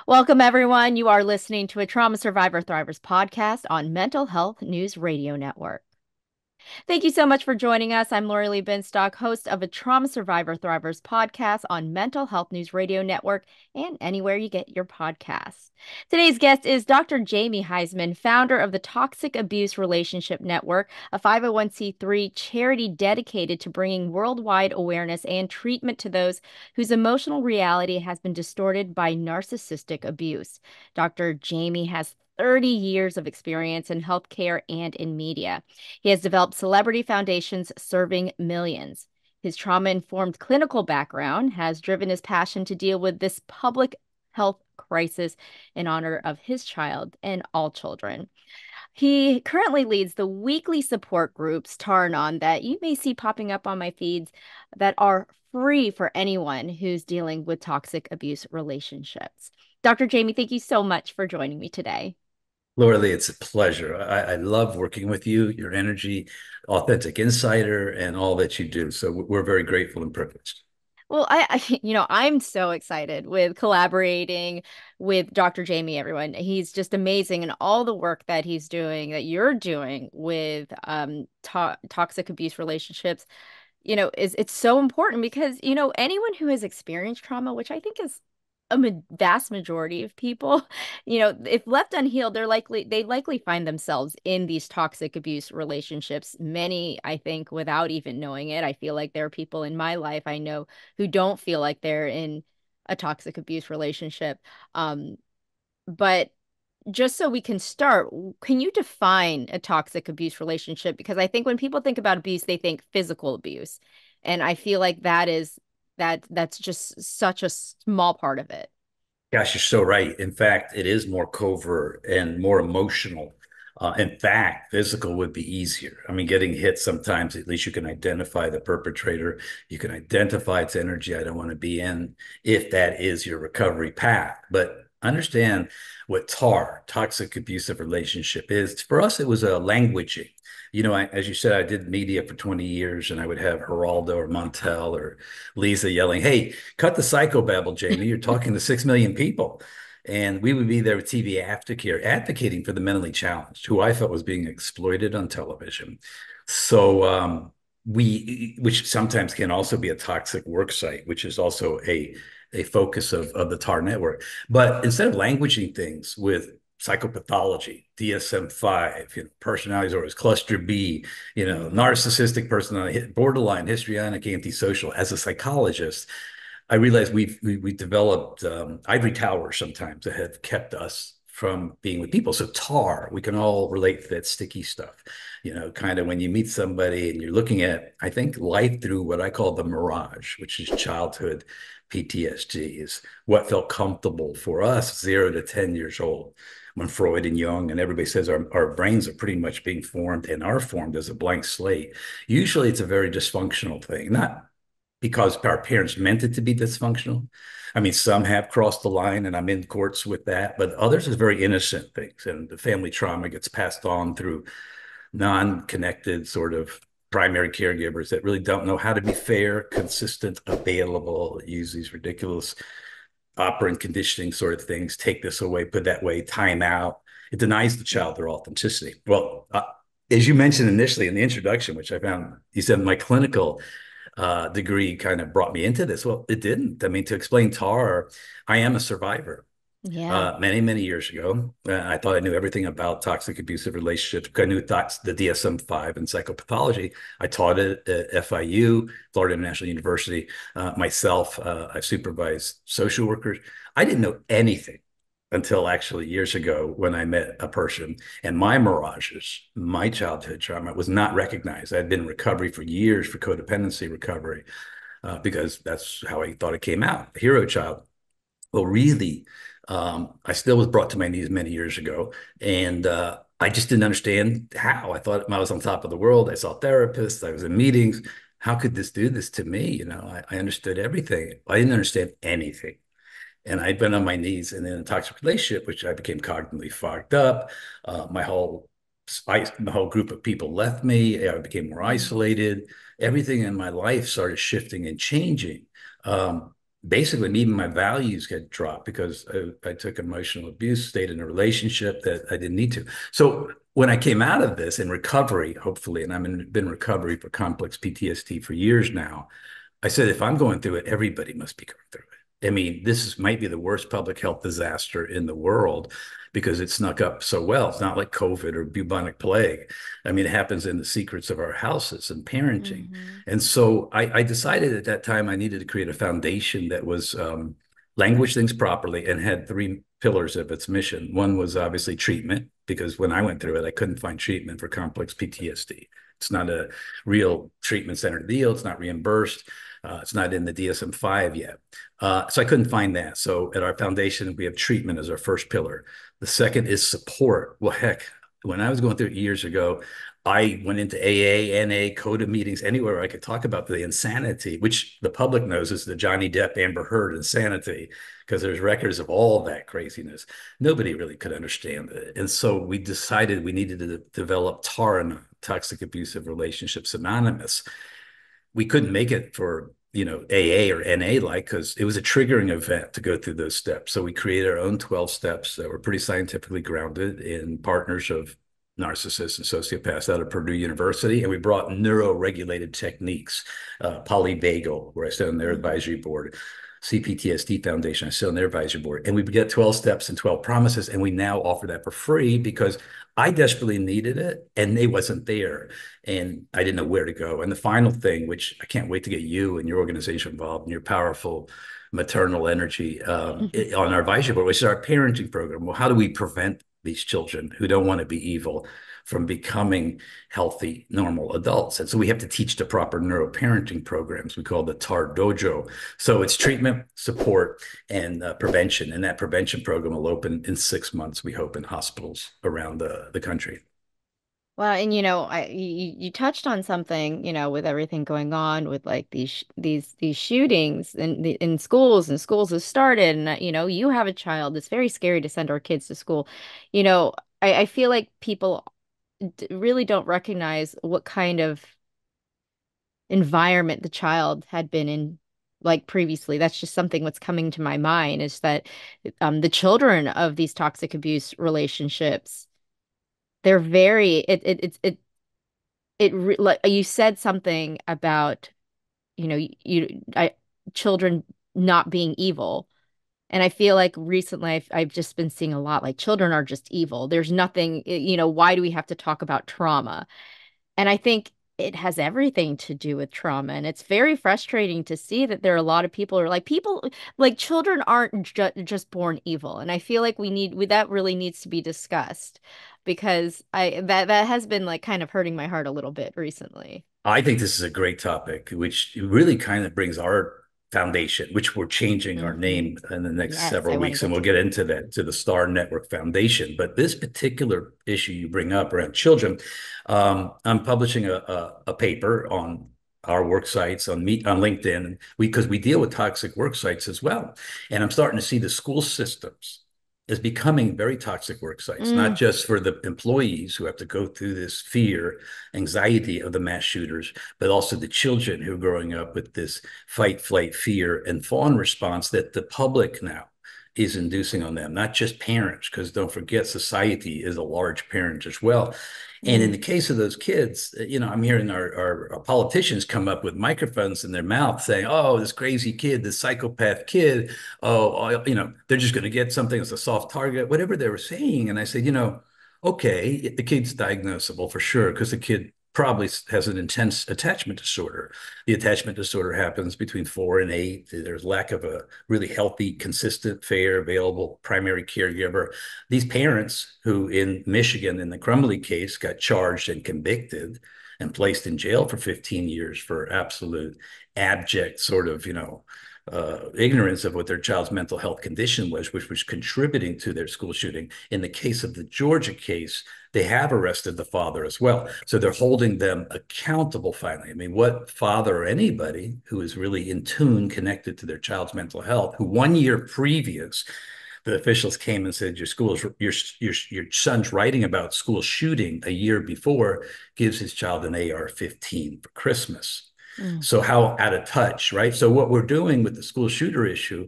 Welcome, everyone. You are listening to a Trauma Survivor Thrivers podcast on Mental Health News Radio Network. Thank you so much for joining us. I'm Lori Lee Binstock, host of a Trauma Survivor Thrivers podcast on Mental Health News Radio Network and anywhere you get your podcasts. Today's guest is Dr. Jamie Huysman, founder of the Toxic Abuse Relationship Network, a 501c3 charity dedicated to bringing worldwide awareness and treatment to those whose emotional reality has been distorted by narcissistic abuse. Dr. Jamie has 30 years of experience in healthcare and in media. He has developed celebrity foundations serving millions. His trauma-informed clinical background has driven his passion to deal with this public health crisis in honor of his child and all children. He currently leads the weekly support groups TAR ANON that you may see popping up on my feeds that are free for anyone who's dealing with toxic abuse relationships. Dr. Jamie, thank you so much for joining me today. Laura Lee, it's a pleasure. I love working with you, your energy, authentic insider, and all that you do. So we're very grateful and privileged. Well, I'm so excited with collaborating with Dr. Jamie, everyone. He's just amazing and all the work that he's doing, that you're doing with toxic abuse relationships, it's so important because, anyone who has experienced trauma, which I think is a vast majority of people, if left unhealed, they likely find themselves in these toxic abuse relationships. Many, I think, without even knowing it. I feel like there are people in my life I know who don't feel like they're in a toxic abuse relationship. But just so we can start, can you define a toxic abuse relationship? Because I think when people think about abuse, they think physical abuse. And I feel like that's just such a small part of it. Gosh, you're so right. In fact, it is more covert and more emotional. In fact, physical would be easier. I mean, getting hit sometimes, at least you can identify the perpetrator. You can identify its energy I don't want to be in if that is your recovery path. But understand what TAR, toxic abusive relationship, is. For us, it was a languaging. As you said, I did media for 20 years, and I would have Geraldo or Montel or Lisa yelling, "Hey, cut the psychobabble, Jamie. You're talking to 6 million people." And we would be there with TV aftercare advocating for the mentally challenged, who I felt was being exploited on television. So which sometimes can also be a toxic work site, which is also a focus of the TAR network. But instead of languaging things with psychopathology, DSM-5, personality disorders, cluster B, narcissistic personality, borderline, histrionic, antisocial. As a psychologist, I realized we developed ivory towers sometimes that have kept us from being with people. So TAR, we can all relate to that sticky stuff. Kind of when you meet somebody and you're looking at, I think, life through what I call the mirage, which is childhood PTSD, is what felt comfortable for us 0 to 10 years old. When Freud and Jung and everybody says our brains are pretty much being formed and are formed as a blank slate. Usually it's a very dysfunctional thing, not because our parents meant it to be dysfunctional. I mean, some have crossed the line, and I'm in courts with that, but others is very innocent things, and the family trauma gets passed on through non-connected sort of primary caregivers that really don't know how to be fair, consistent, available, use these ridiculous operant conditioning sort of things, take this away, put that way, time out. It denies the child their authenticity. Well, as you mentioned initially in the introduction, which I found, you said my clinical degree kind of brought me into this. Well, it didn't. I mean, to explain TAR, I am a survivor. Yeah. Many, many years ago, I thought I knew everything about toxic abusive relationships. I knew the DSM-5 and psychopathology. I taught it at FIU, Florida International University. Myself, I've supervised social workers. I didn't know anything until actually years ago when I met a person, and my mirages, my childhood trauma was not recognized. I'd been in recovery for years for codependency recovery because that's how I thought it came out, a hero child. Well, really, I still was brought to my knees many years ago, and I just didn't understand how. I thought I was on top of the world. I saw therapists. I was in meetings. How could this do this to me? I understood everything. I didn't understand anything. And I'd been on my knees and in a toxic relationship, which I became cognitively fogged up. My whole the whole group of people left me. I became more isolated. Everything in my life started shifting and changing. basically even my values had dropped because I took emotional abuse, stayed in a relationship that I didn't need to. So when I came out of this in recovery, hopefully, and been in recovery for complex PTSD for years now, I said, if I'm going through it, everybody must be going through it. I mean, might be the worst public health disaster in the world because it snuck up so well. It's not like COVID or bubonic plague. I mean, it happens in the secrets of our houses and parenting. Mm-hmm. And so I decided at that time I needed to create a foundation that was language things properly and had three pillars of its mission. One was obviously treatment, because when I went through it, I couldn't find treatment for complex PTSD. It's not a real treatment centered deal. It's not reimbursed. It's not in the DSM-5 yet. So I couldn't find that. So at our foundation, we have treatment as our first pillar. The second is support. Well, heck, when I was going through it years ago, I went into AA, NA, CODA meetings, anywhere I could talk about the insanity, which the public knows is the Johnny Depp, Amber Heard insanity, because there's records of all that craziness. Nobody really could understand it. And so we decided we needed to develop TAR ANON, Toxic Abusive Relationships Anonymous. We couldn't make it for AA or NA like, because it was a triggering event to go through those steps. So we created our own 12 steps that were pretty scientifically grounded in partners of narcissists and sociopaths out of Purdue University. And we brought neuro-regulated techniques, polyvagal, where I sit on their Mm-hmm. advisory board, CPTSD Foundation, I sit on their advisory board. And we get 12 steps and 12 promises. And we now offer that for free because I desperately needed it and they wasn't there and I didn't know where to go. And the final thing, which I can't wait to get you and your organization involved in your powerful maternal energy on our advisory board, which is our parenting program. Well, how do we prevent these children who don't want to be evil from becoming healthy, normal adults? And so we have to teach the proper neuroparenting programs. We call the TAR Dojo. So it's treatment, support, and prevention. And that prevention program will open in 6 months, we hope, in hospitals around the country. Well, and you touched on something, with everything going on with like these shootings in schools, and schools have started, and you have a child. It's very scary to send our kids to school. You know, I feel like people really don't recognize what kind of environment the child had been in like previously. That's just something what's coming to my mind is that the children of these toxic abuse relationships, they're very like you said something about you I children not being evil. And I feel like recently I've just been seeing a lot like children are just evil. There's nothing, why do we have to talk about trauma? And I think it has everything to do with trauma. And it's very frustrating to see that there are a lot of people who are like, children aren't just born evil. And I feel like that really needs to be discussed because that has been like kind of hurting my heart a little bit recently. I think this is a great topic, which really kind of brings our foundation, which we're changing our Hmm. name in the next Yes, I several want to weeks, and get we'll to get that. into that, to the Star Network Foundation. But this particular issue you bring up around children, I'm publishing a paper on our work sites on LinkedIn, because we deal with toxic work sites as well. And I'm starting to see the school systems is becoming very toxic work sites, not Mm, just for the employees who have to go through this fear, anxiety of the mass shooters, but also the children who are growing up with this fight, flight, fear, and fawn response that the public now is inducing on them, not just parents, because don't forget, society is a large parent as well. And in mm, the case of those kids, I'm hearing our politicians come up with microphones in their mouth saying, oh, this crazy kid, this psychopath kid, they're just going to get something as a soft target, whatever they were saying. And I said, okay, the kid's diagnosable for sure, because the kid probably has an intense attachment disorder. The attachment disorder happens between 4 and 8. There's lack of a really healthy, consistent, fair, available primary caregiver. These parents who in Michigan, in the Crumley case, got charged and convicted and placed in jail for 15 years for absolute abject sort of, ignorance of what their child's mental health condition was, which was contributing to their school shooting. In the case of the Georgia case, they have arrested the father as well. So they're holding them accountable finally. I mean, what father or anybody who is really in tune, connected to their child's mental health, who 1 year previous, the officials came and said, your son's writing about school shooting a year before, gives his child an AR-15 for Christmas. Mm, So how out of touch, right? So what we're doing with the school shooter issue,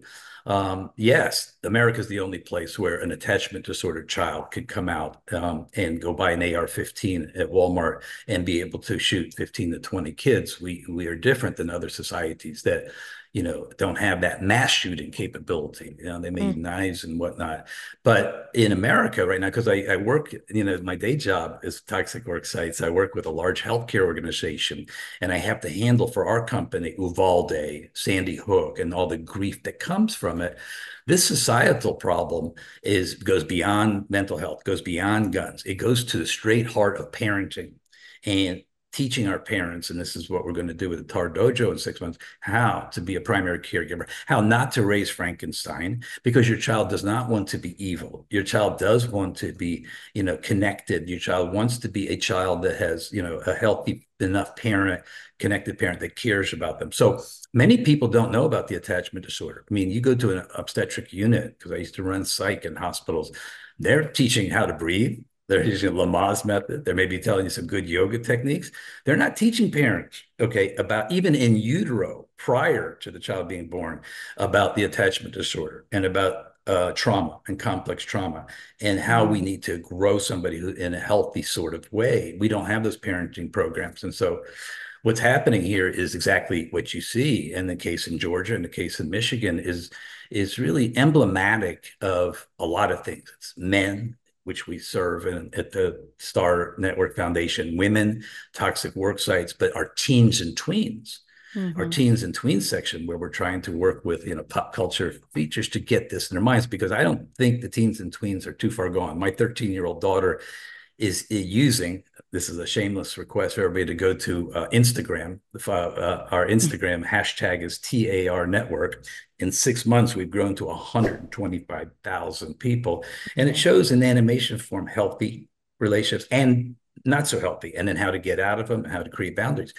yes, America is the only place where an attachment disorder child could come out and go buy an AR-15 at Walmart and be able to shoot 15 to 20 kids. We are different than other societies that, don't have that mass shooting capability. They may use mm, knives and whatnot. But in America right now, because I work, my day job is toxic work sites. I work with a large healthcare organization, and I have to handle for our company Uvalde, Sandy Hook, and all the grief that comes from it. This societal problem goes beyond mental health, goes beyond guns. It goes to the straight heart of parenting and teaching our parents, and this is what we're going to do with the TAR Dojo in 6 months, how to be a primary caregiver, how not to raise Frankenstein, because your child does not want to be evil. Your child does want to be, connected. Your child wants to be a child that has, a healthy enough parent, connected parent that cares about them. So many people don't know about the attachment disorder. I mean, you go to an obstetric unit, because I used to run psych in hospitals, they're teaching how to breathe. They're using Lamaze method. They may be telling you some good yoga techniques. They're not teaching parents, okay, about even in utero prior to the child being born, about the attachment disorder and about trauma and complex trauma and how we mm. need to grow somebody who, in a healthy sort of way. We don't have those parenting programs. And so what's happening here is exactly what you see in the case in Georgia and the case in Michigan is really emblematic of a lot of things. It's men, which we serve at the Star Network Foundation, women, toxic work sites, but our teens and tweens, our Mhm. teens and tweens section, where we're trying to work with, pop culture features to get this in their minds, because I don't think the teens and tweens are too far gone. My 13-year-old daughter is using, this is a shameless request for everybody to go to Instagram. Our Instagram hashtag is TAR Network. In 6 months, we've grown to 125,000 people. And it Yeah. shows in animation form healthy relationships and not so healthy, and then how to get out of them and how to create boundaries.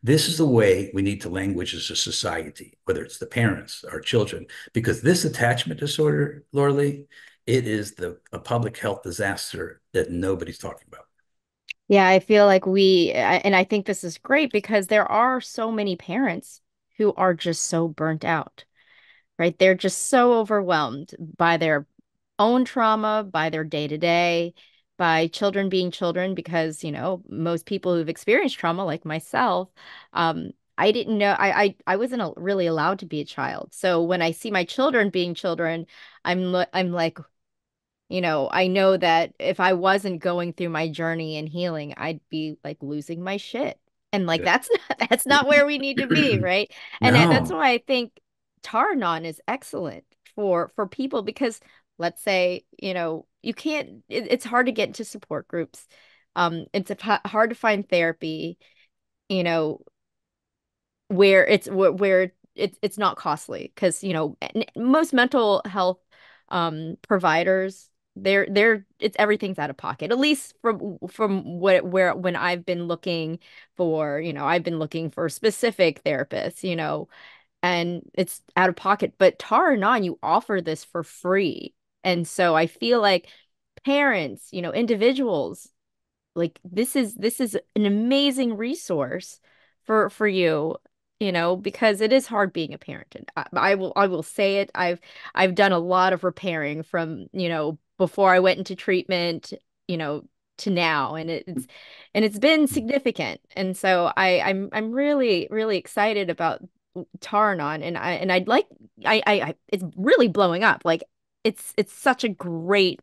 This is the way we need to language as a society, whether it's the parents, our children, because this attachment disorder, Laura, it is a public health disaster that nobody's talking about. Yeah, I feel like and I think this is great because there are so many parents who are just so burnt out, right? They're just so overwhelmed by their own trauma, by their day to day, by children being children, because, most people who've experienced trauma, like myself, I didn't know, I wasn't really allowed to be a child. So when I see my children being children, I'm like, I know that if I wasn't going through my journey and healing, I'd be like losing my shit. And like that's not where we need to be, right? And that's No, why I think TAR ANON is excellent for people because let's say, you can't it's hard to get into support groups. Hard to find therapy, you know, where it's not costly because most mental health providers it's everything's out of pocket, at least from where when I've been looking for, I've been looking for specific therapists, and it's out of pocket. But Tar Anon, you offer this for free, and so I feel like parents, individuals, like this is an amazing resource for you, because it is hard being a parent. And I will say it. I've done a lot of repairing from, before I went into treatment, you know, to now, and it's been significant. And so I'm really really excited about Taranon, and I'd like it's really blowing up. Like it's such a great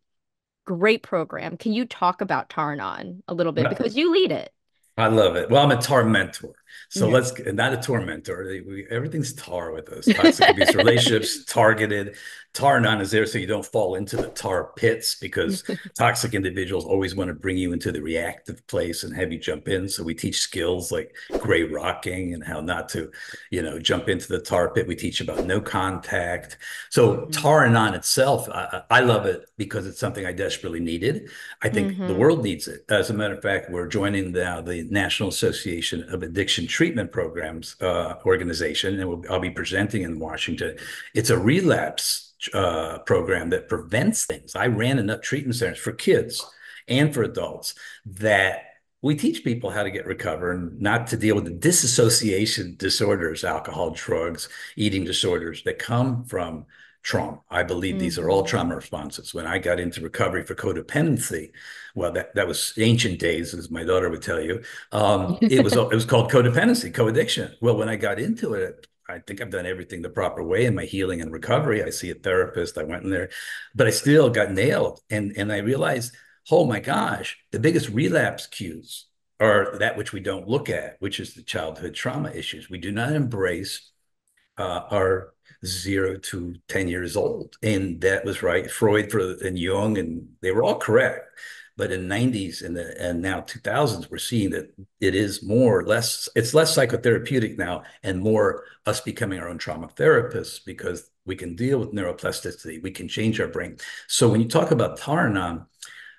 program. Can you talk about Tarnon a little bit because you lead it? I love it. Well, I'm a TAR mentor. So Yeah. let's not a tormentor. Everything's TAR with us. Toxic abuse relationships, targeted. TAR non is there so you don't fall into the TAR pits, because toxic individuals always want to bring you into the reactive place and have you jump in. So we teach skills like gray rocking and how not to, jump into the TAR pit. We teach about no contact. So Mhm. TAR non itself, I love it because it's something I desperately needed. I think the Mhm. world needs it. As a matter of fact, we're joining now the National Association of Addiction Treatment Programs organization, and I'll be presenting in Washington. It's a relapse program that prevents things. I ran enough treatment centers for kids and for adults that we teach people how to get recover and not to deal with the disassociation disorders, alcohol, drugs, eating disorders that come from trauma. I believe these are all Mm-hmm. trauma responses. When I got into recovery for codependency, well, that was ancient days, as my daughter would tell you. It was called codependency, co-addiction. Well, when I got into it, I think I've done everything the proper way in my healing and recovery. I see a therapist. I went in there, but I still got nailed. And I realized, oh my gosh, the biggest relapse cues are that which we don't look at, which is the childhood trauma issues. We do not embrace are 0 to 10 years old. And that was right. Freud and Jung, and they were all correct. But in 90s and now 2000s, we're seeing that it is more or less, it's less psychotherapeutic now and more us becoming our own trauma therapists because we can deal with neuroplasticity. We can change our brain. So when you talk about TAR ANON,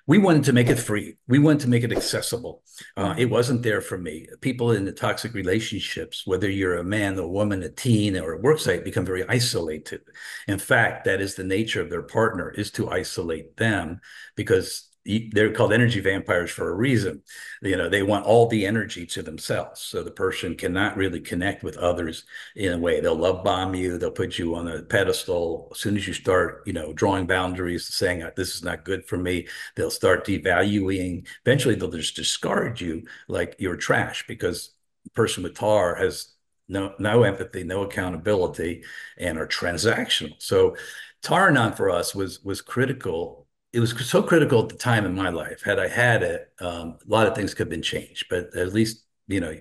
we wanted to make it free. We wanted to make it accessible. It Mm-hmm. wasn't there for me. People in the toxic relationships, whether you're a man, a woman, a teen, or a worksite, become very isolated. In fact, that is the nature of their partner, is to isolate them because they're called energy vampires for a reason. They want all the energy to themselves. So the person cannot really connect with others in a way. They'll love bomb you. They'll put you on a pedestal. As soon as you start, drawing boundaries, saying, this is not good for me, they'll start devaluing. Eventually, they'll just discard you like you're trash because the person with TAR has no empathy, no accountability, and are transactional. So TAR ANON for us was critical. It was so critical at the time in my life. Had I had it, a lot of things could have been changed, but at least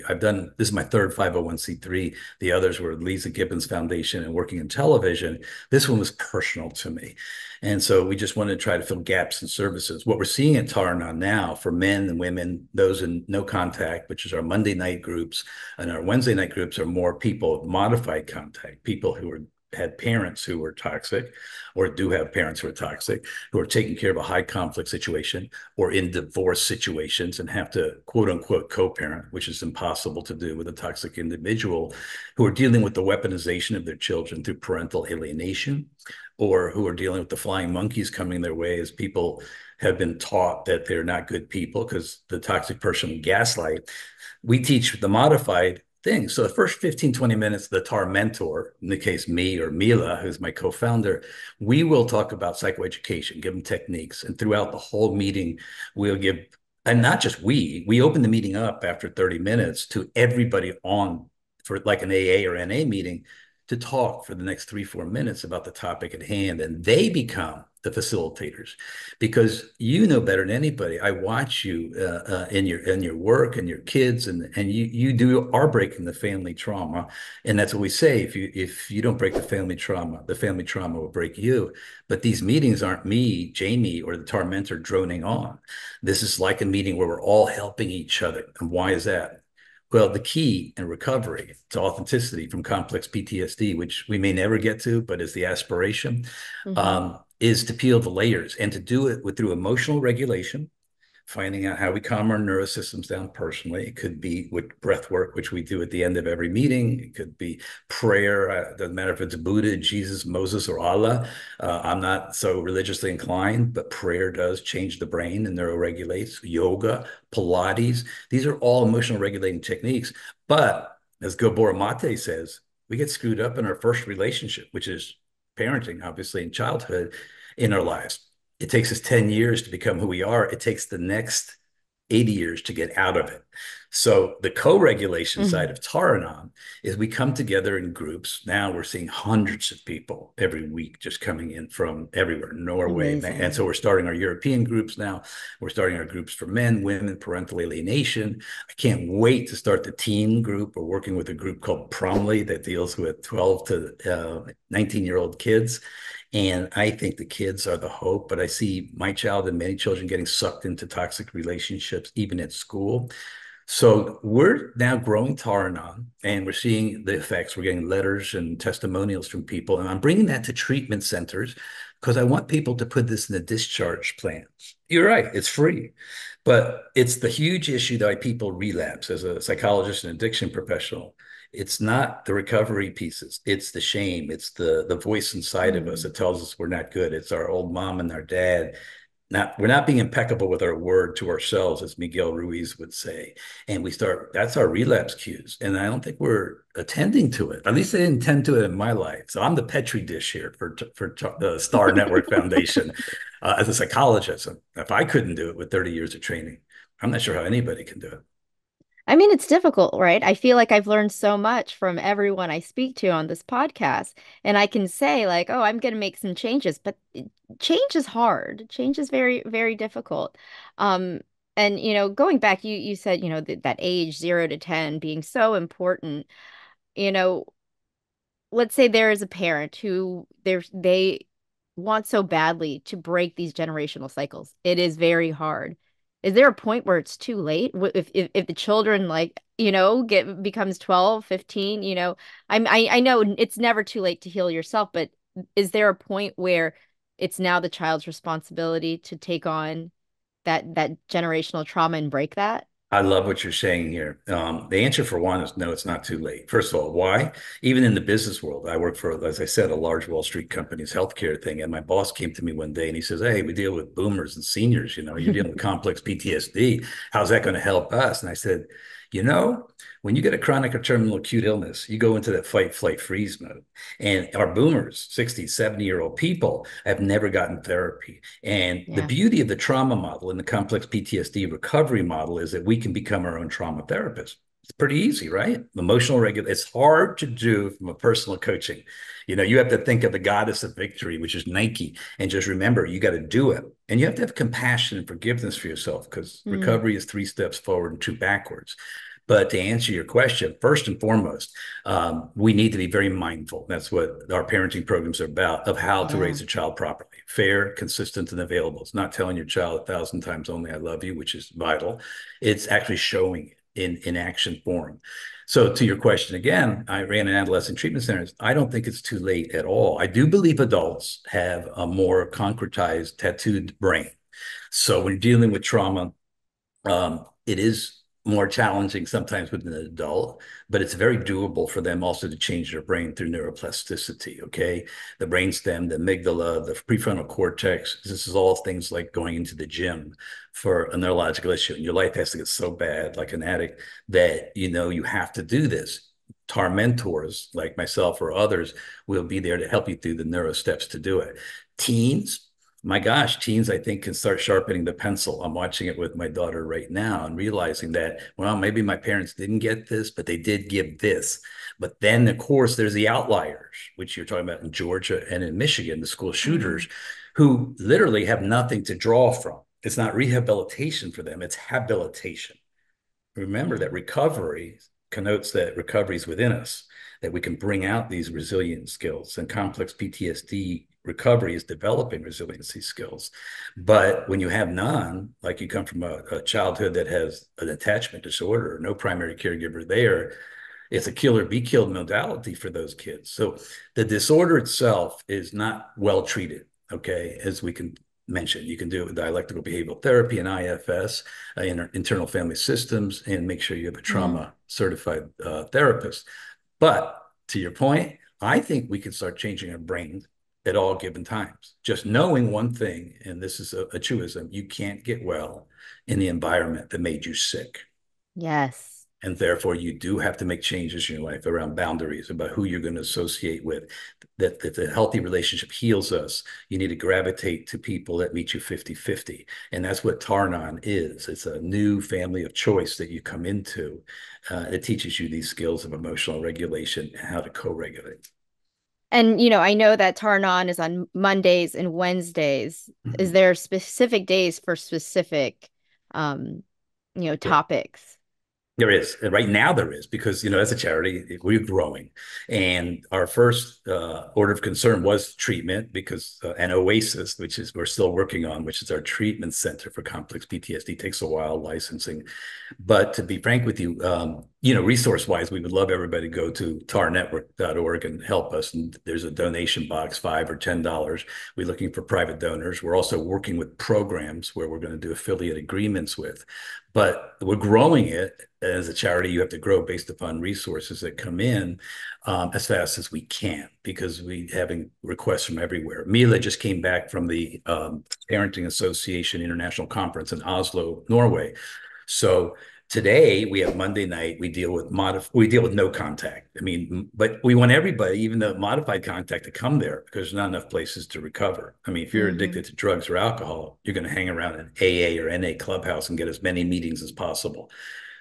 I've done this is my third 501(c)(3). The others were Lisa Gibbons Foundation and working in television. This one was personal to me. And so we just wanted to try to fill gaps in services. What we're seeing at TAR ANON now for men and women, those in no contact, which is our Monday night groups, and our Wednesday night groups are more people with modified contact, people who had parents who were toxic or do have parents who are toxic, who are taking care of a high conflict situation or in divorce situations and have to quote unquote co-parent, which is impossible to do with a toxic individual, who are dealing with the weaponization of their children through parental alienation, or who are dealing with the flying monkeys coming their way as people have been taught that they're not good people because the toxic person gaslight. We teach the modified thing. So the first 15, 20 minutes, the TAR mentor, in the case me or Mila, who's my co-founder, we will talk about psychoeducation, give them techniques. And throughout the whole meeting, we'll give, and not just we open the meeting up after 30 minutes to everybody on for like an AA or NA meeting to talk for the next 3, 4 minutes about the topic at hand. And they become the facilitators because you know better than anybody. I watch you in your work and your kids, and you are breaking the family trauma, and that's what we say. If you don't break the family trauma will break you. But these meetings aren't me, Jamie, or the TAR mentor droning on. This is like a meeting where we're all helping each other. And why is that? Well, the key in recovery to authenticity from complex PTSD, which we may never get to, but is the aspiration, Mm-hmm. is to peel the layers and to do it through emotional regulation, finding out how we calm our nervous systems down personally. It could be with breath work, which we do at the end of every meeting. It could be prayer. Doesn't matter if it's Buddha, Jesus, Moses, or Allah. I'm not so religiously inclined, but prayer does change the brain and neuroregulates. Yoga, Pilates, these are all emotional regulating techniques. But as Gabor Mate says, we get screwed up in our first relationship, which is parenting, obviously, in childhood in our lives. It takes us 10 years to become who we are. It takes the next 80 years to get out of it. So the co-regulation Mm-hmm. side of TAR ANON is we come together in groups. Now we're seeing hundreds of people every week just coming in from everywhere, Norway. And Amazing. so we're starting our European groups now. We're starting our groups for men, women, parental alienation. I can't wait to start the teen group. We're working with a group called Promly that deals with 12 to 19-year-old kids. And I think the kids are the hope, but I see my child and many children getting sucked into toxic relationships, even at school. So we're now growing TAR ANON, and we're seeing the effects. We're getting letters and testimonials from people. And I'm bringing that to treatment centers because I want people to put this in the discharge plans. You're right, it's free. But it's the huge issue that people relapse as a psychologist and addiction professional. It's not the recovery pieces. It's the shame. It's the voice inside of us Mm-hmm. that tells us we're not good. It's our old mom and our dad we're not being impeccable with our word to ourselves, as Miguel Ruiz would say. And that's our relapse cues. And I don't think we're attending to it. At least I didn't tend to it in my life. So I'm the Petri dish here for the Star Network Foundation as a psychologist. If I couldn't do it with 30 years of training, I'm not sure how anybody can do it. I mean, it's difficult, right? I feel like I've learned so much from everyone I speak to on this podcast. And I can say, like, oh, I'm going to make some changes, but change is hard. Change is very, very difficult. Um, and, going back, you said, that age 0 to 10 being so important, you know, let's say there is a parent who they want so badly to break these generational cycles. It is very hard. Is there a point where it's too late? If the children like, get becomes 12, 15, I know it's never too late to heal yourself, but is there a point where it's now the child's responsibility to take on that generational trauma and break that? I love what you're saying here. The answer for one is no, it's not too late. First of all, why? Even in the business world, I work for, as I said, a large Wall Street company's healthcare thing. And my boss came to me one day and he says, "Hey, we deal with boomers and seniors. You're dealing with complex PTSD. How's that going to help us?" And I said, you know, when you get a chronic or terminal acute illness, you go into that fight, flight, freeze mode. And our boomers, 60, 70-year-old people, have never gotten therapy. And the Yeah. beauty of the trauma model and the complex PTSD recovery model is that we can become our own trauma therapist. It's pretty easy, right? Emotional regulation. It's hard to do from a personal coaching. You have to think of the goddess of victory, which is Nike, and just remember, you got to do it. And you have to have compassion and forgiveness for yourself because Mm, recovery is 3 steps forward and 2 backwards. But to answer your question, first and foremost, we need to be very mindful. That's what our parenting programs are about, of how to yeah. raise a child properly, fair, consistent, and available. It's not telling your child 1,000 times only, "I love you," which is vital. It's actually showing it in action form. So to your question again, I ran an adolescent treatment centers. I don't think it's too late at all. I do believe adults have a more concretized, tattooed brain. So when you're dealing with trauma, it is more challenging sometimes with an adult, but it's very doable for them also to change their brain through neuroplasticity. Okay. The brainstem, the amygdala, the prefrontal cortex. This is all things like going into the gym for a neurological issue. And your life has to get so bad, like an addict, that you have to do this. TAR mentors like myself or others will be there to help you through the neuro steps to do it. Teens, my gosh, teens, I think, can start sharpening the pencil. I'm watching it with my daughter right now and realizing that, well, maybe my parents didn't get this, but they did give this. But then, of course, there's the outliers, which you're talking about in Georgia and in Michigan, the school Mm, shooters, who literally have nothing to draw from. It's not rehabilitation for them, it's habilitation. Remember yeah. that recovery connotes that recovery is within us, that we can bring out these resilient skills, and complex PTSD recovery is developing resiliency skills. But when you have none, like you come from a childhood that has an attachment disorder, no primary caregiver there, it's a kill or be killed modality for those kids. So the disorder itself is not well treated. Okay, as we can mention, you can do it with dialectical behavioral therapy and IFS, internal family systems, and make sure you have a Mm. trauma certified therapist. But to your point, I think we can start changing our brains at all given times. Just knowing one thing, and this is a truism: you can't get well in the environment that made you sick. Yes. And therefore, you do have to make changes in your life around boundaries, about who you're going to associate with. That the healthy relationship heals us. You need to gravitate to people that meet you 50-50. And that's what TAR ANON is. It's a new family of choice that you come into. It teaches you these skills of emotional regulation and how to co-regulate. And I know that Tarnon is on Mondays and Wednesdays. Is Mhm. there specific days for specific um, Yeah. topics? There is. And right now there is, because, as a charity, we're growing. And our first order of concern was treatment, because an OASIS, which is we're still working on, which is our treatment center for complex PTSD, takes a while licensing. But to be frank with you, resource wise, we would love everybody to go to tarnetwork.org and help us. And there's a donation box, $5 or $10. We're looking for private donors. We're also working with programs where we're going to do affiliate agreements with. But we're growing it. As a charity, you have to grow based upon resources that come in as fast as we can, because we having requests from everywhere. Mila just came back from the Parenting Association International Conference in Oslo, Norway. So today we have Monday night. We deal with no contact. I mean, but we want everybody, even the modified contact, to come there because there's not enough places to recover. I mean, if you're Mm-hmm. addicted to drugs or alcohol, you're going to hang around an AA or NA clubhouse and get as many meetings as possible.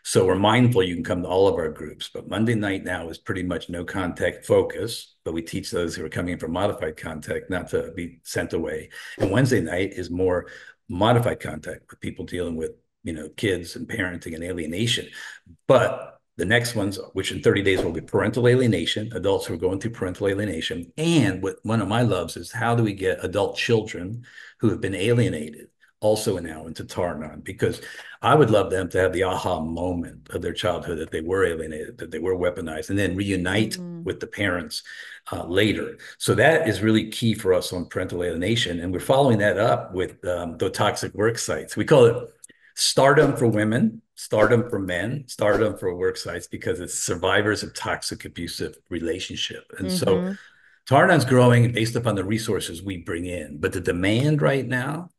So we're mindful you can come to all of our groups, but Monday night now is pretty much no contact focus, but we teach those who are coming in from modified contact not to be sent away. And Wednesday night is more modified contact with people dealing with, kids and parenting and alienation. But the next ones, which in 30 days will be parental alienation, adults who are going through parental alienation. And what one of my loves is how do we get adult children who have been alienated also now into TAR ANON? Because I would love them to have the aha moment of their childhood that they were alienated, that they were weaponized, and then reunite Mm-hmm. with the parents later. So that is really key for us on parental alienation. And we're following that up with the toxic work sites. We call it stardom for women, stardom for men, stardom for work sites, because it's survivors of toxic abusive relationship. And so Mm-hmm. TAR ANON's growing based upon the resources we bring in, but the demand right now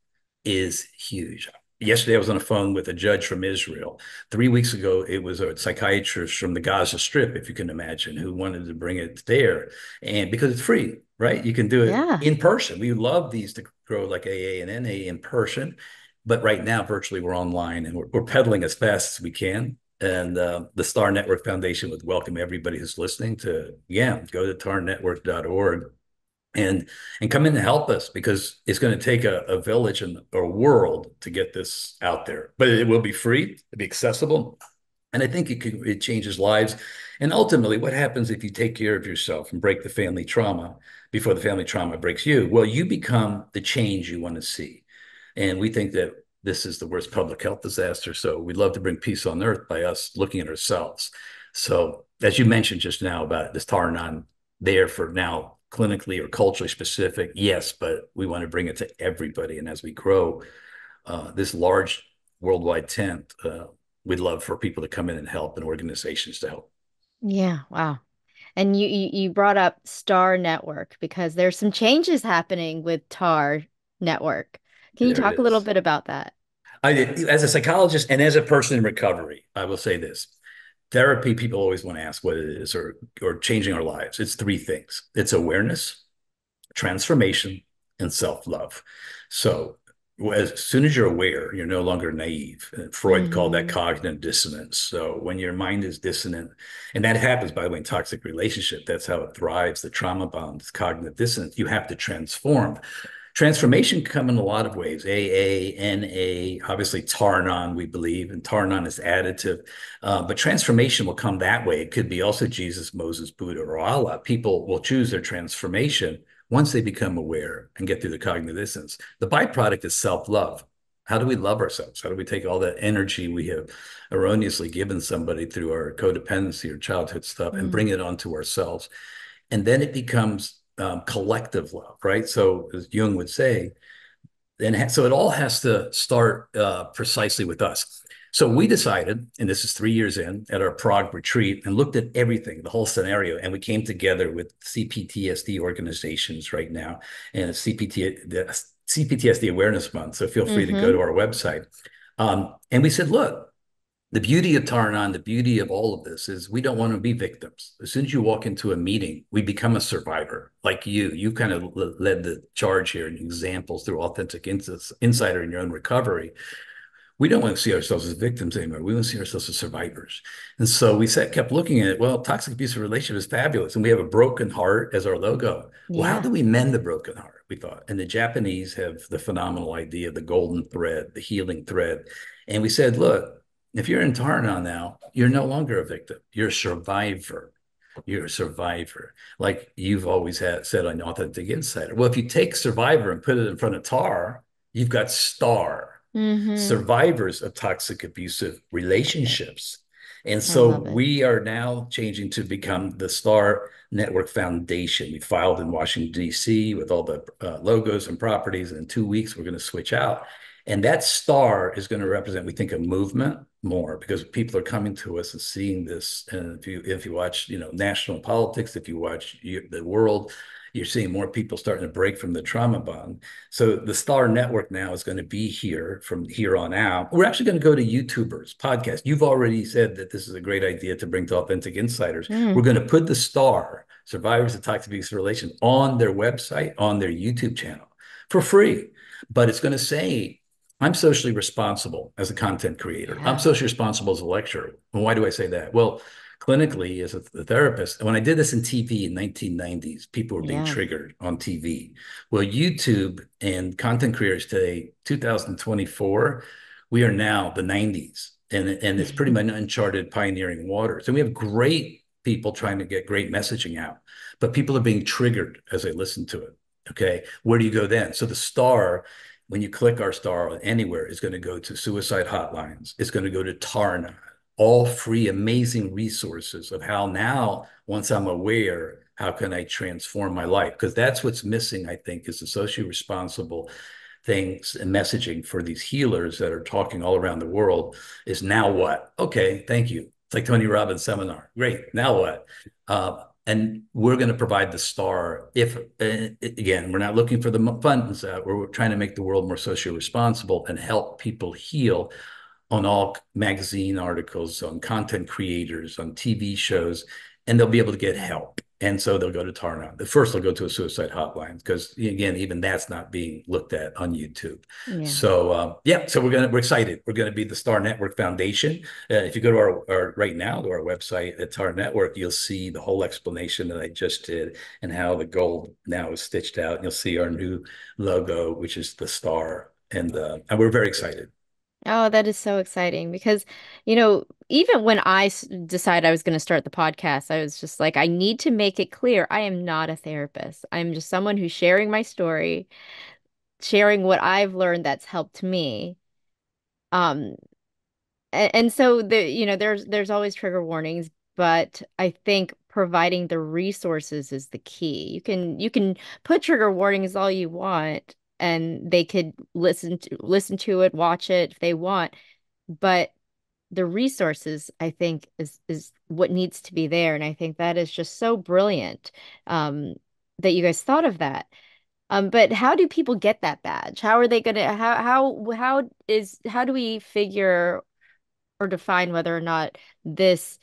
is huge. Yesterday, I was on the phone with a judge from Israel. 3 weeks ago, it was a psychiatrist from the Gaza Strip, if you can imagine, who wanted to bring it there. And because it's free, right? You can do it Yeah. in person. We love these to grow like AA and NA in person. But right now, virtually, we're online and we're pedaling as fast as we can. And the Star Network Foundation would welcome everybody who's listening to, go to tarnetwork.org and come in and help us, because it's going to take a village and a world to get this out there. But it will be free, it'll be accessible, and I think it changes lives. And ultimately, what happens if you take care of yourself and break the family trauma before the family trauma breaks you? Well, you become the change you want to see. And we think that this is the worst public health disaster. So we'd love to bring peace on earth by us looking at ourselves. So as you mentioned just now about this TAR ANON, there for now clinically or culturally specific, yes, but we want to bring it to everybody. And as we grow this large worldwide tent, we'd love for people to come in and help and organizations to help. Yeah. Wow. And you brought up Star Network because there's some changes happening with TAR Network. Can you There it talk a little is. bit about that? As a psychologist and as a person in recovery, I will say this. Therapy, people always want to ask what it is, or changing our lives. It's three things. It's awareness, transformation, and self-love. So as soon as you're aware, you're no longer naive. Freud called that Mm-hmm. cognitive dissonance. So when your mind is dissonant, and that happens, by the way, in toxic relationship, that's how it thrives. The trauma bond is cognitive dissonance. You have to transform. Transformation can come in a lot of ways. AA, NA, obviously TAR ANON, we believe, and TAR ANON is additive. But transformation will come that way. It could be also Jesus, Moses, Buddha, or Allah. People will choose their transformation once they become aware and get through the cognitive dissonance. The byproduct is self-love. How do we love ourselves? How do we take all that energy we have erroneously given somebody through our codependency or childhood stuff and bring it onto ourselves? And then it becomes collective love, right? So as Jung would say, so it all has to start precisely with us. So we decided, and this is 3 years in, at our Prague retreat, and looked at everything, the whole scenario, and we came together with CPTSD organizations right now, and the CPTSD Awareness Month. So feel free to go Mm-hmm. to our website. And we said, look, the beauty of TAR ANON, the beauty of all of this is we don't want to be victims. As soon as you walk into a meeting, we become a survivor. Like you kind of led the charge here in examples through authentic insider in your own recovery. We don't want to see ourselves as victims anymore. We want to see ourselves as survivors. And so kept looking at it. Well, toxic abusive relationship is fabulous. And we have a broken heart as our logo. Well, how Yeah. do we mend the broken heart? We thought. And the Japanese have the phenomenal idea of the golden thread, the healing thread. And we said, look, if you're in TAR ANON now, you're no longer a victim. You're a survivor. You're a survivor. Like you've always said on Authentic Insider. Well, if you take survivor and put it in front of TAR, you've got star, Mm-hmm. survivors of toxic abusive relationships. And I so love it. we are now changing to become the Star Network Foundation. We filed in Washington, D.C. with all the logos and properties. And in 2 weeks, we're going to switch out. And that star is going to represent, we think, a movement more, because people are coming to us and seeing this. And if you watch, national politics, if you watch the world, You're seeing more people starting to break from the trauma bond. So the Star Network now is going to be here from here on out. We're actually going to go to YouTubers, podcasts. You've already said that this is a great idea to bring to authentic insiders. We're Mm. going to put the Star, Survivors of Toxic Abusive Relations, on their website, on their YouTube channel for free. But it's going to say, I'm socially responsible as a content creator. I'm Yeah. socially responsible as a lecturer. And why do I say that? Well, clinically as a therapist, when I did this in TV in 1990s, people were being Yeah. triggered on TV. Well, YouTube and content creators today, 2024, we are now the 90s. And it's pretty much uncharted pioneering waters. And we have great people trying to get great messaging out, but people are being triggered as they listen to it. Okay. Where do you go then? So the Star, when you click our Star anywhere, is going to go to suicide hotlines. It's going to go to TAR ANON, all free, amazing resources of how now, once I'm aware, how can I transform my life? Because that's what's missing, I think, is the socially responsible things and messaging for these healers that are talking all around the world is now what? Okay, thank you. It's like Tony Robbins seminar. Great. Now what? And we're going to provide the Star. If again, we're not looking for the funds, we're trying to make the world more socially responsible and help people heal on all magazine articles, on content creators, on TV shows, and they'll be able to get help. And so they'll go to Tarnout. The first they'll go to a suicide hotline because again, even that's not being looked at on YouTube. Yeah. So yeah, so we're excited. We're going to be the Star Network Foundation. If you go to our right now to our website at Star Network, you'll see the whole explanation that I just did and how the gold now is stitched out. And you'll see our new logo, which is the star, and we're very excited. Oh, that is so exciting because, even when decided I was going to start the podcast, I was just like, I need to make it clear I am not a therapist. I'm just someone who's sharing my story, sharing what I've learned that's helped me. Um, and so there's always trigger warnings, but I think providing the resources is the key. You can put trigger warnings all you want, and they could listen to it, watch it if they want, but the resources, I think, is what needs to be there. And I think that is just so brilliant, um, that you guys thought of that. But how do people get that badge? How are they gonna how do we figure or define whether or not this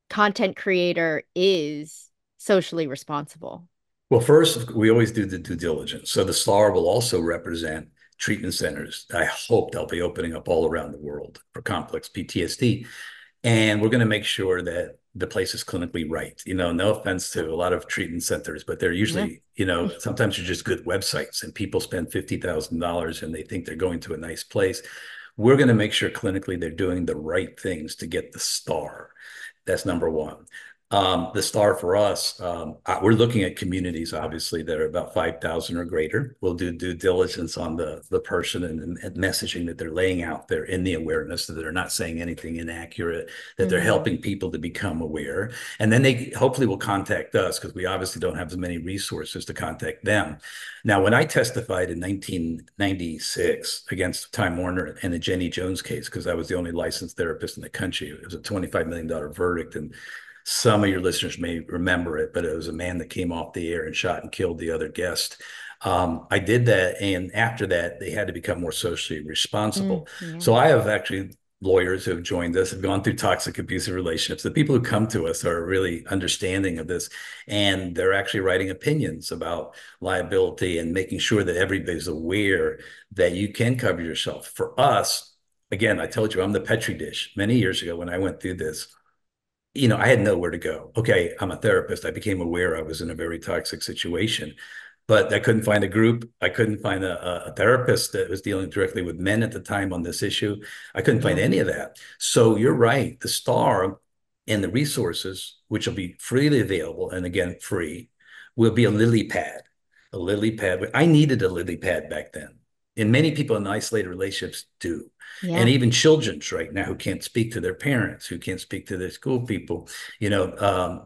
content creator is socially responsible? Well, first, we always do the due diligence. So the STAR will also represent treatment centers. I hope they'll be opening up all around the world for complex PTSD. And we're going to make sure that the place is clinically right. No offense to a lot of treatment centers, but they're Yeah. usually, sometimes they're just good websites and people spend $50,000 and they think they're going to a nice place. We're going to make sure clinically they're doing the right things to get the star. That's number one. The star for us, we're looking at communities, obviously, that are about 5,000 or greater. We'll do due diligence on the person and messaging that they're laying out there in the awareness, that they're not saying anything inaccurate, that they're Hmm. helping people to become aware. And then they hopefully will contact us because we obviously don't have as many resources to contact them. Now, when I testified in 1996 against Time Warner in the Jenny Jones case, because I was the only licensed therapist in the country, it was a $25 million verdict. And some of your listeners may remember it, but it was a man that came off the air and shot and killed the other guest. I did that. And after that, they had to become more socially responsible. Yeah. So I have actually lawyers who have joined us, have gone through toxic abusive relationships. The people who come to us are really understanding of this, and they're actually writing opinions about liability and making sure that everybody's aware that you can cover yourself. For us, again, I told you I'm the Petri dish. Many years ago when I went through this, I had nowhere to go. Okay, I'm a therapist. I became aware I was in a very toxic situation, but I couldn't find a group. I couldn't find a therapist that was dealing directly with men at the time on this issue. I couldn't find Yeah. any of that. So you're right. The star and the resources, which will be freely available, and again, free, will be a lily pad. A lily pad. I needed a lily pad back then. And many people in isolated relationships do. And Yeah. even children's right now who can't speak to their parents, who can't speak to their school people,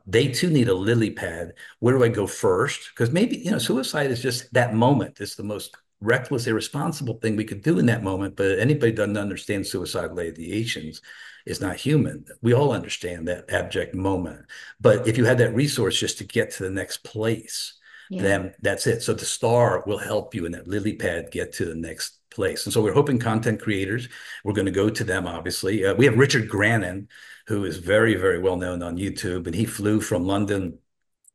they too need a lily pad. Where do I go first? Because maybe, suicide is just that moment. It's the most reckless, irresponsible thing we could do in that moment. But anybody doesn't understand suicidal ideations is not human. We all understand that abject moment. But if you had that resource just to get to the next place, Yeah. then that's it. So the star will help you in that lily pad get to the next place. And so we're hoping content creators, we're going to go to them, obviously. We have Richard Grannon, who is very, very well known on YouTube, and he flew from London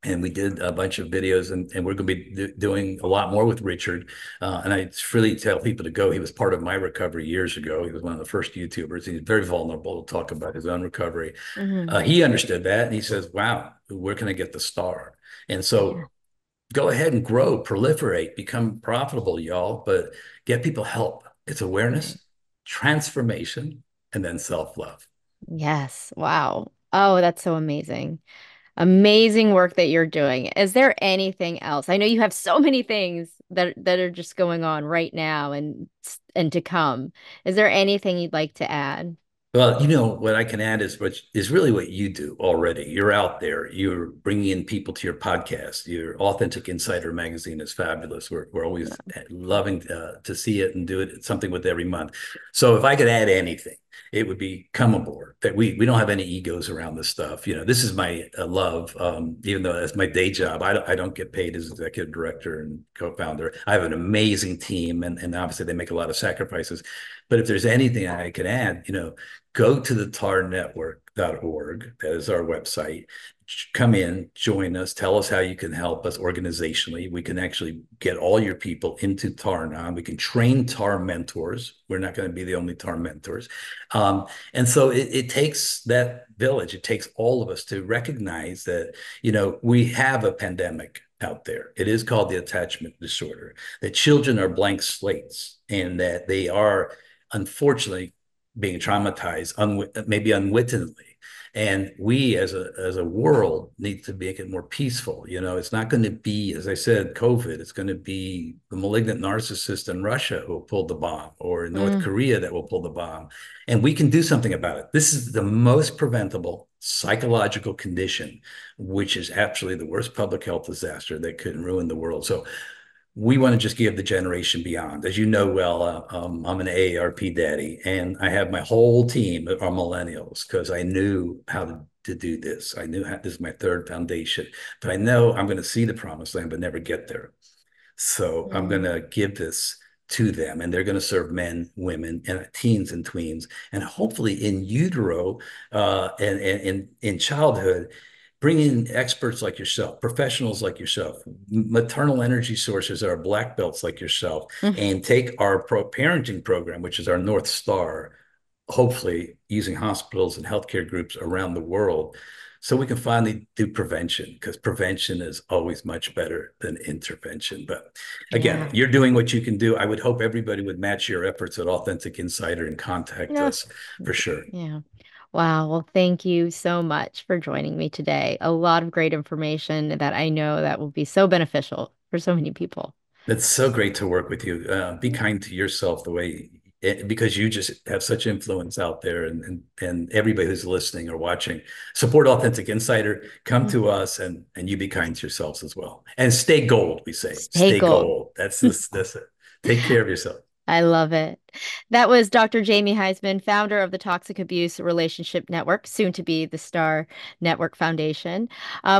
and we did a bunch of videos and we're going to be doing a lot more with Richard. And I really tell people to go. He was part of my recovery years ago. He was one of the first YouTubers. He's very vulnerable to talk about his own recovery. Hmm. He understood that and he says, wow, where can I get the star? And Yeah. so go ahead and grow, proliferate, become profitable, y'all, but get people help. It's Right. awareness, transformation, and then self-love. Yes. Wow. Oh, that's so amazing. Amazing work that you're doing. Is there anything else? I know you have so many things that are just going on right now and to come. Is there anything you'd like to add? Well, what I can add is what is really what you do already. You're out there. You're bringing in people to your podcast. Your Authentic Insider magazine is fabulous. We're always loving to see it and do it. It's something with every month. So if I could add anything, it would be come aboard. That we don't have any egos around this stuff. This is my love. Even though that's my day job, I don't get paid as executive director and co-founder. I have an amazing team, and obviously they make a lot of sacrifices. But if there's anything I could add, go to the tarnetwork.org. That is our website. Come in, join us, tell us how you can help us organizationally. We can actually get all your people into TAR ANON. We can train TAR mentors. We're not going to be the only TAR mentors. And so it takes that village. It takes all of us to recognize that, we have a pandemic out there. It is called the attachment disorder, that children are blank slates and that they are unfortunately being traumatized, maybe unwittingly. And we as a world need to make it more peaceful. It's not going to be, as I said, COVID. It's going to be the malignant narcissist in Russia who will pull the bomb, or in North Mm, Korea that will pull the bomb. And we can do something about it. This is the most preventable psychological condition, which is actually the worst public health disaster that could ruin the world. So we want to just give the generation beyond. As you know well, I'm an AARP daddy, and I have my whole team are millennials because I knew how to do this. I knew this is my third foundation, but I know I'm going to see the promised land, but never get there. So I'm going mm, to give this to them, and they're going to serve men, women, and teens and tweens, and hopefully in utero and in childhood, bring in experts like yourself, professionals like yourself, maternal energy sources that are black belts like yourself, mm. and take our parenting program, which is our North Star, hopefully using hospitals and healthcare groups around the world so we can finally do prevention, because prevention is always much better than intervention. But again, Yeah. you're doing what you can do. I would hope everybody would match your efforts at Authentic Insider and contact Yeah. us for sure. Yeah. Wow. Well, thank you so much for joining me today. A lot of great information that I know that will be so beneficial for so many people. It's so great to work with you. Be kind to yourself because you just have such influence out there, and everybody who's listening or watching, support Authentic Insider. Come Mm. to us, and you be kind to yourselves as well. And stay gold, we say. Stay Stay gold. gold. That's it. Take care of yourself. I love it. That was Dr. Jamie Huysman, founder of the Toxic Abuse Relationship Network, soon to be the Star Network Foundation.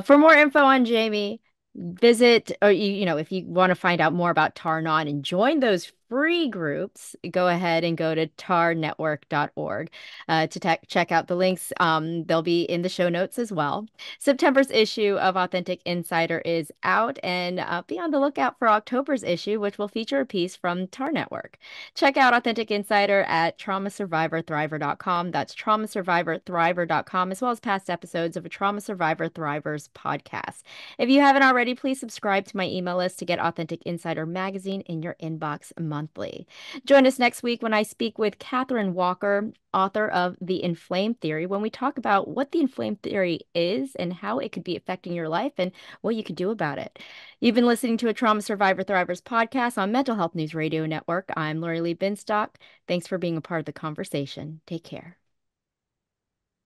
For more info on Jamie, visit, or if you want to find out more about TAR-NON and join those free groups, go ahead and go to tarnetwork.org to check out the links. They'll be in the show notes as well. September's issue of Authentic Insider is out, and be on the lookout for October's issue, which will feature a piece from TAR Network. Check out Authentic Insider at traumasurvivorthriver.com. That's traumasurvivorthriver.com, as well as past episodes of a Trauma Survivor Thrivers podcast. If you haven't already, please subscribe to my email list to get Authentic Insider magazine in your inbox monthly. Join us next week when I speak with Catherine Walker, author of The Inflamed Theory, when we talk about what the inflamed theory is and how it could be affecting your life and what you could do about it. You've been listening to a Trauma Survivor Thrivers podcast on Mental Health News Radio Network. I'm Lori Lee Binstock. Thanks for being a part of the conversation. Take care.